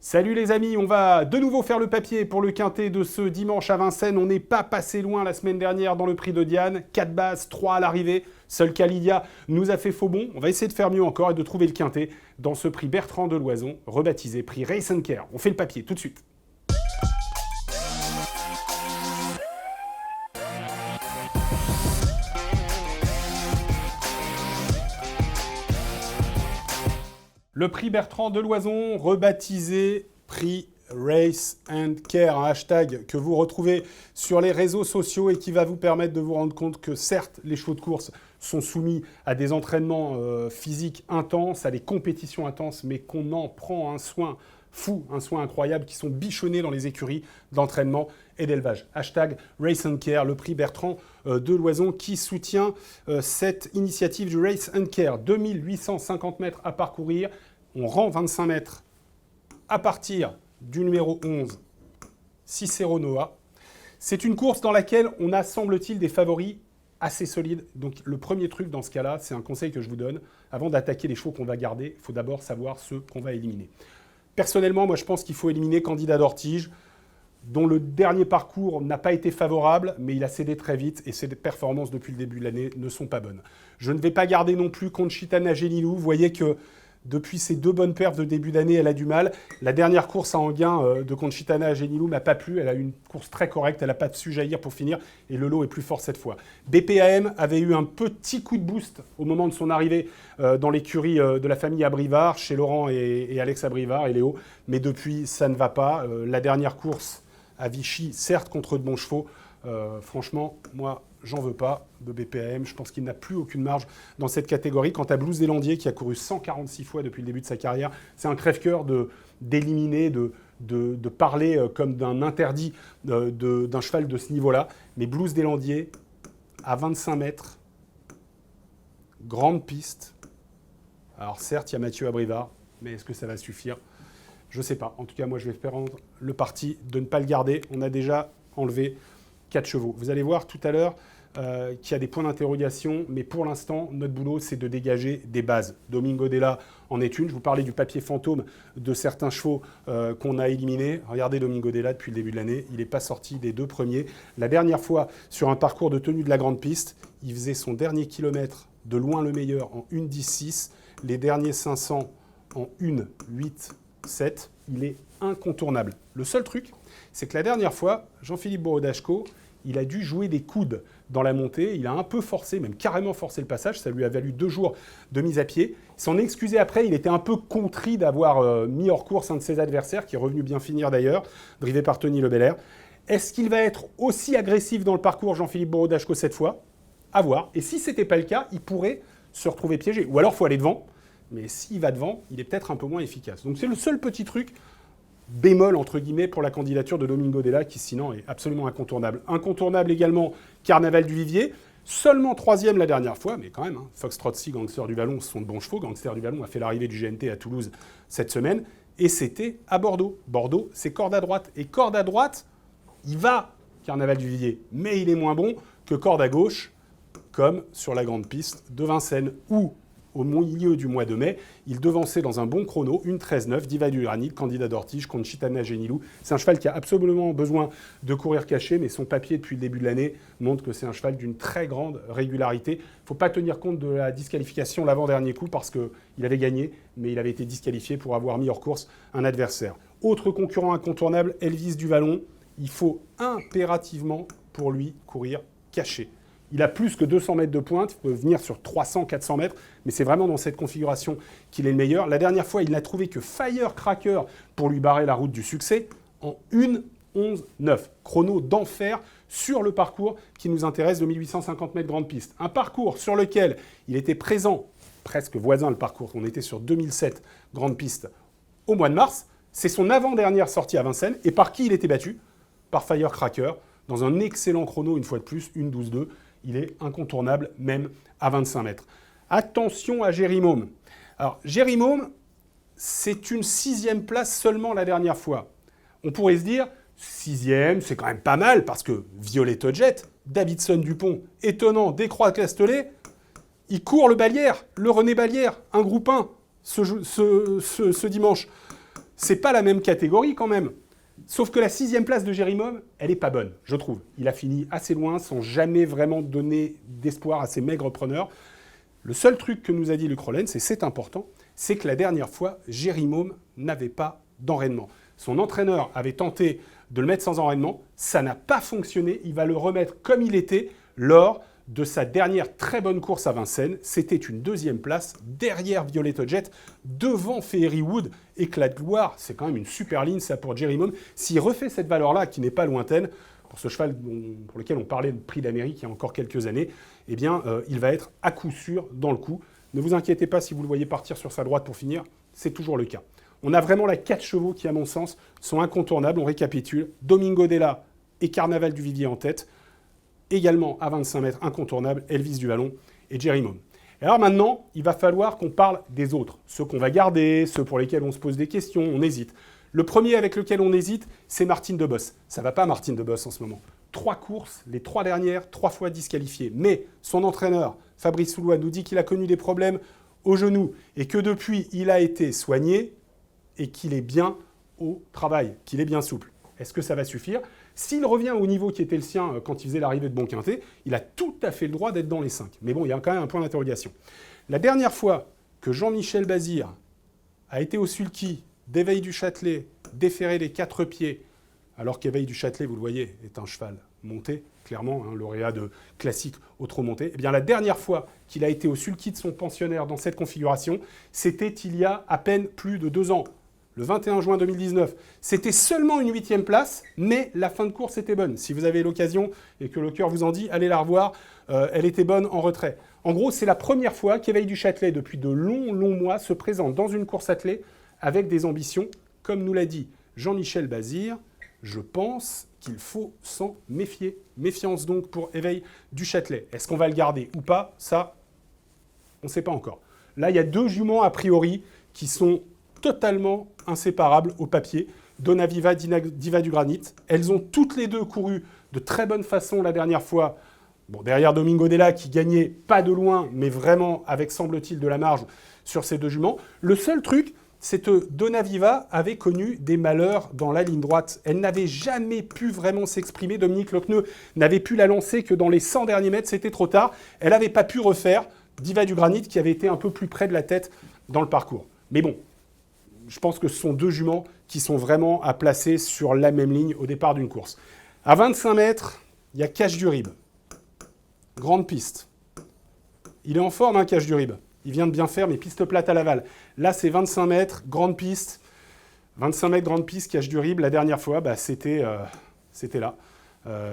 Salut les amis, on va de nouveau faire le papier pour le quintet de ce dimanche à Vincennes. On n'est pas passé loin la semaine dernière dans le prix de Diane. 4 bases, 3 à l'arrivée. Seul Calidia nous a fait faux bon. On va essayer de faire mieux encore et de trouver le quintet dans ce prix Bertrand de Loison, rebaptisé prix Race & Care. On fait le papier tout de suite. Le prix Bertrand de Loison, rebaptisé prix Race & Care, un hashtag que vous retrouvez sur les réseaux sociaux et qui va vous permettre de vous rendre compte que certes, les chevaux de course sont soumis à des entraînements physiques intenses, à des compétitions intenses, mais qu'on en prend un soin fou, un soin incroyable, qui sont bichonnés dans les écuries d'entraînement et d'élevage. Hashtag Race & Care, le prix Bertrand de Loison qui soutient cette initiative du Race & Care. 2850 mètres à parcourir, on rend 25 mètres à partir du numéro 11, Cicero Noah. C'est une course dans laquelle on a, semble-t-il, des favoris assez solides. Donc le premier truc dans ce cas-là, c'est un conseil que je vous donne. Avant d'attaquer les chevaux qu'on va garder, il faut d'abord savoir ceux qu'on va éliminer. Personnellement, moi je pense qu'il faut éliminer Candidat d'Ortige, dont le dernier parcours n'a pas été favorable, mais il a cédé très vite et ses performances depuis le début de l'année ne sont pas bonnes. Je ne vais pas garder non plus Conchita Nagelilou. Vous voyez que depuis ses 2 bonnes perfs de début d'année, elle a du mal. La dernière course à Enghien de Conchita Nagelilou m'a pas plu. Elle a eu une course très correcte, elle n'a pas su jaillir pour finir et le lot est plus fort cette fois. BPAM avait eu un petit coup de boost au moment de son arrivée dans l'écurie de la famille Abrivard, chez Laurent et Alex Abrivard et Léo, mais depuis ça ne va pas. La dernière course à Vichy, certes contre de bons chevaux, franchement, moi, j'en veux pas de BPAM. Je pense qu'il n'a plus aucune marge dans cette catégorie. Quant à Blues Deslandiers, qui a couru 146 fois depuis le début de sa carrière, c'est un crève-cœur d'éliminer, de parler comme d'un interdit d'un cheval de ce niveau-là. Mais Blues Deslandiers, à 25 mètres, grande piste. Alors certes, il y a Mathieu Abrivard, mais est-ce que ça va suffire ? Je ne sais pas. En tout cas, moi, je vais prendre le parti de ne pas le garder. On a déjà enlevé 4 chevaux. Vous allez voir tout à l'heure qu'il y a des points d'interrogation, mais pour l'instant, notre boulot, c'est de dégager des bases. Domingo Della en est une. Je vous parlais du papier fantôme de certains chevaux qu'on a éliminés. Regardez Domingo Della depuis le début de l'année. Il n'est pas sorti des 2 premiers. La dernière fois, sur un parcours de tenue de la grande piste, il faisait son dernier kilomètre de loin le meilleur en 1,10,6. Les derniers 500 en 1,8,7. Il est incontournable. Le seul truc, c'est que la dernière fois, Jean-Philippe Borodashko, il a dû jouer des coudes dans la montée. Il a un peu forcé, même carrément forcé le passage. Ça lui a valu 2 jours de mise à pied. Il s'en est excusé après. Il était un peu contrit d'avoir mis hors course un de ses adversaires, qui est revenu bien finir d'ailleurs, drivé par Tony Lebelair. Est-ce qu'il va être aussi agressif dans le parcours, Jean-Philippe Borodashko, cette fois ? À voir. Et si ce n'était pas le cas, il pourrait se retrouver piégé. Ou alors, il faut aller devant. Mais s'il va devant, il est peut-être un peu moins efficace. Donc c'est le seul petit truc bémol, entre guillemets, pour la candidature de Domingo Della, qui sinon est absolument incontournable. Incontournable également, Carnaval du Vivier, seulement 3e la dernière fois, mais quand même, hein, Foxtrot Sea, Gangster du Vallon, ce sont de bons chevaux. Gangster du Vallon a fait l'arrivée du GNT à Toulouse cette semaine, et c'était à Bordeaux. Bordeaux, c'est corde à droite. Et corde à droite, il va, Carnaval du Vivier, mais il est moins bon que corde à gauche, comme sur la grande piste de Vincennes, où au milieu du mois de mai, il devançait dans un bon chrono, une 13-9, Diva du Granit, Candidat d'Ortige, Conchita Nagelilou. C'est un cheval qui a absolument besoin de courir caché, mais son papier depuis le début de l'année montre que c'est un cheval d'une très grande régularité. Il ne faut pas tenir compte de la disqualification l'avant-dernier coup, parce qu'il avait gagné, mais il avait été disqualifié pour avoir mis hors course un adversaire. Autre concurrent incontournable, Elvis du Vallon. Il faut impérativement pour lui courir caché. Il a plus que 200 mètres de pointe, il peut venir sur 300, 400 mètres, mais c'est vraiment dans cette configuration qu'il est le meilleur. La dernière fois, il n'a trouvé que Firecracker pour lui barrer la route du succès en 1,11,9. Chrono d'enfer sur le parcours qui nous intéresse de 1850 mètres grande piste. Un parcours sur lequel il était présent, presque voisin le parcours, on était sur 2007 grande piste au mois de mars. C'est son avant-dernière sortie à Vincennes. Et par qui il était battu ? Par Firecracker, dans un excellent chrono, une fois de plus, 1,12,2. Il est incontournable, même à 25 mètres. Attention à Jerry Môme. Alors, Jerry Môme, c'est une 6e place seulement la dernière fois. On pourrait se dire, 6e, c'est quand même pas mal, parce que Violetta Jet, Davidson Dupont, étonnant, Décroix Castellet, il court le Balière, le René Balière, un groupe 1, ce dimanche. c'est pas la même catégorie quand même. Sauf que la 6e place de Jérimum, elle est pas bonne, je trouve. Il a fini assez loin sans jamais vraiment donner d'espoir à ses maigres preneurs. Le seul truc que nous a dit Luc Rollens, et c'est important, c'est que la dernière fois, Jérimum n'avait pas d'enraînement. Son entraîneur avait tenté de le mettre sans enraînement, ça n'a pas fonctionné, il va le remettre comme il était lors de sa dernière très bonne course à Vincennes. C'était une 2e place, derrière Violetta Jet, devant Fairy Wood, éclat de gloire. C'est quand même une super ligne, ça, pour Jérimum. S'il refait cette valeur-là, qui n'est pas lointaine, pour ce cheval pour lequel on parlait de prix d'Amérique il y a encore quelques années, eh bien, il va être à coup sûr dans le coup. Ne vous inquiétez pas si vous le voyez partir sur sa droite pour finir, c'est toujours le cas. On a vraiment là 4 chevaux qui, à mon sens, sont incontournables. On récapitule. Domingo Della et Carnaval du Vivier en tête. Également à 25 mètres, incontournable, Elvis du Vallon et Jérimum. Et alors maintenant, il va falloir qu'on parle des autres. Ceux qu'on va garder, ceux pour lesquels on se pose des questions, on hésite. Le premier avec lequel on hésite, c'est Martine Deboss. Ça va pas, Martine Deboss, en ce moment. 3 courses, les 3 dernières, 3 fois disqualifiées. Mais son entraîneur, Fabrice Soulois, nous dit qu'il a connu des problèmes au genou et que depuis, il a été soigné et qu'il est bien au travail, qu'il est bien souple. Est-ce que ça va suffire ? S'il revient au niveau qui était le sien quand il faisait l'arrivée de Bonquintet, il a tout à fait le droit d'être dans les 5. Mais bon, il y a quand même un point d'interrogation. La dernière fois que Jean-Michel Bazir a été au sulky d'Éveil du Châtelet, déféré les 4 pieds, alors qu'Éveil du Châtelet, vous le voyez, est un cheval monté, clairement, lauréat de classique au trot monté, eh bien la dernière fois qu'il a été au sulky de son pensionnaire dans cette configuration, c'était il y a à peine plus de 2 ans. Le 21 juin 2019. C'était seulement une 8e place, mais la fin de course était bonne. Si vous avez l'occasion et que le cœur vous en dit, allez la revoir. Elle était bonne en retrait. En gros, c'est la première fois qu'Éveil du Châtelet, depuis de longs mois, se présente dans une course attelée avec des ambitions. Comme nous l'a dit Jean-Michel Bazir, je pense qu'il faut s'en méfier. Méfiance donc pour Éveil du Châtelet. Est-ce qu'on va le garder ou pas ? Ça, on ne sait pas encore. Là, il y a 2 juments a priori qui sont totalement inséparables au papier. Donaviva, Diva du Granit. Elles ont toutes les 2 couru de très bonne façon la dernière fois. Bon, derrière Domingo Della qui gagnait pas de loin, mais vraiment avec, semble-t-il, de la marge sur ces 2 juments. Le seul truc, c'est que Donaviva avait connu des malheurs dans la ligne droite. Elle n'avait jamais pu vraiment s'exprimer. Dominique Lecneux n'avait pu la lancer que dans les 100 derniers mètres. C'était trop tard. Elle n'avait pas pu refaire Diva du Granit qui avait été un peu plus près de la tête dans le parcours. Mais bon, je pense que ce sont 2 juments qui sont vraiment à placer sur la même ligne au départ d'une course. À 25 mètres, il y a Cache du Rib. Grande piste. Il est en forme, Cache du Rib. Il vient de bien faire, mais piste plate à Laval. Là, c'est 25 mètres, grande piste. 25 mètres, grande piste, Cache du Rib. La dernière fois, c'était là.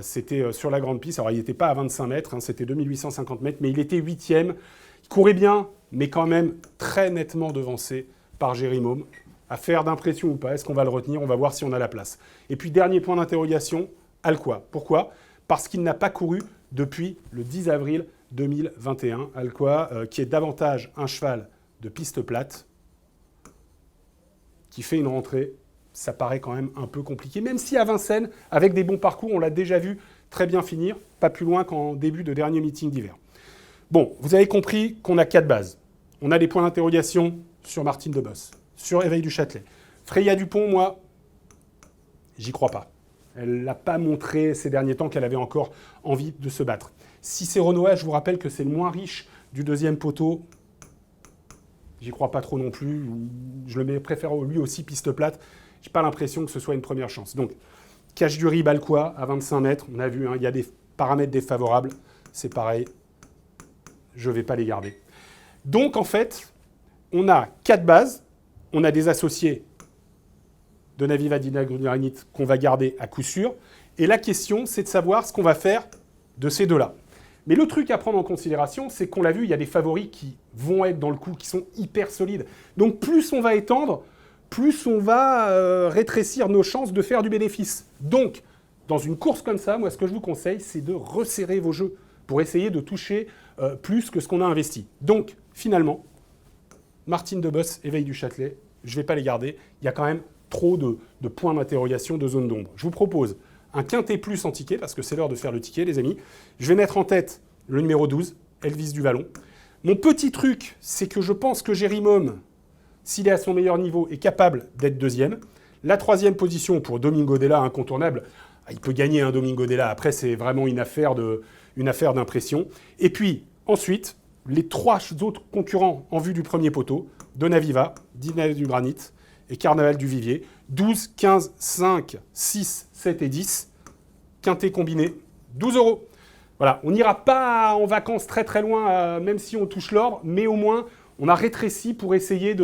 C'était sur la grande piste. Alors, il n'était pas à 25 mètres, c'était 2850 mètres, mais il était 8e. Il courait bien, mais quand même très nettement devancé par Jérimum. Affaire d'impression ou pas, est-ce qu'on va le retenir ? On va voir si on a la place. Et puis, dernier point d'interrogation, Alcoa. Pourquoi ? Parce qu'il n'a pas couru depuis le 10 avril 2021. Alcoa, qui est davantage un cheval de piste plate, qui fait une rentrée, ça paraît quand même un peu compliqué. Même si à Vincennes, avec des bons parcours, on l'a déjà vu très bien finir, pas plus loin qu'en début de dernier meeting d'hiver. Bon, vous avez compris qu'on a 4 bases. On a des points d'interrogation sur Martine Deboss, sur Éveil du Châtelet. Freya Dupont, moi, j'y crois pas. Elle n'a pas montré ces derniers temps qu'elle avait encore envie de se battre. Cicero Noah, je vous rappelle que c'est le moins riche du 2e poteau. J'y crois pas trop non plus. Je le préfère lui aussi piste plate. J'ai pas l'impression que ce soit une première chance. Donc, Cache du Rib, Alcoa, à 25 mètres. On a vu, il y a des paramètres défavorables. C'est pareil. Je ne vais pas les garder. Donc, en fait, on a 4 bases. On a des associés de Naviva Dinagranit qu'on va garder à coup sûr. Et la question, c'est de savoir ce qu'on va faire de ces 2-là. Mais le truc à prendre en considération, c'est qu'on l'a vu, il y a des favoris qui vont être dans le coup, qui sont hyper solides. Donc plus on va étendre, plus on va rétrécir nos chances de faire du bénéfice. Donc, dans une course comme ça, moi, ce que je vous conseille, c'est de resserrer vos jeux pour essayer de toucher plus que ce qu'on a investi. Donc, finalement, Martine Deboss, Éveil du Châtelet, je ne vais pas les garder. Il y a quand même trop de points d'interrogation, de zones d'ombre. Je vous propose un quintet plus en ticket, parce que c'est l'heure de faire le ticket, les amis. Je vais mettre en tête le numéro 12, Elvis du Vallon. Mon petit truc, c'est que je pense que Jérimum s'il est à son meilleur niveau, est capable d'être deuxième. La troisième position pour Domingo Della, incontournable. Il peut gagner un Domingo Della. Après, c'est vraiment une affaire d'impression. Et puis, ensuite, les trois autres concurrents en vue du premier poteau, Donaviva, Dynastie du Granit et Carnaval du Vivier. 12, 15, 5, 6, 7 et 10. Quintet combiné, 12 €. Voilà, on n'ira pas en vacances très très loin, même si on touche l'or, mais au moins, on a rétréci pour essayer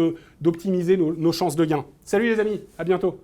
d'optimiser nos chances de gain. Salut les amis, à bientôt.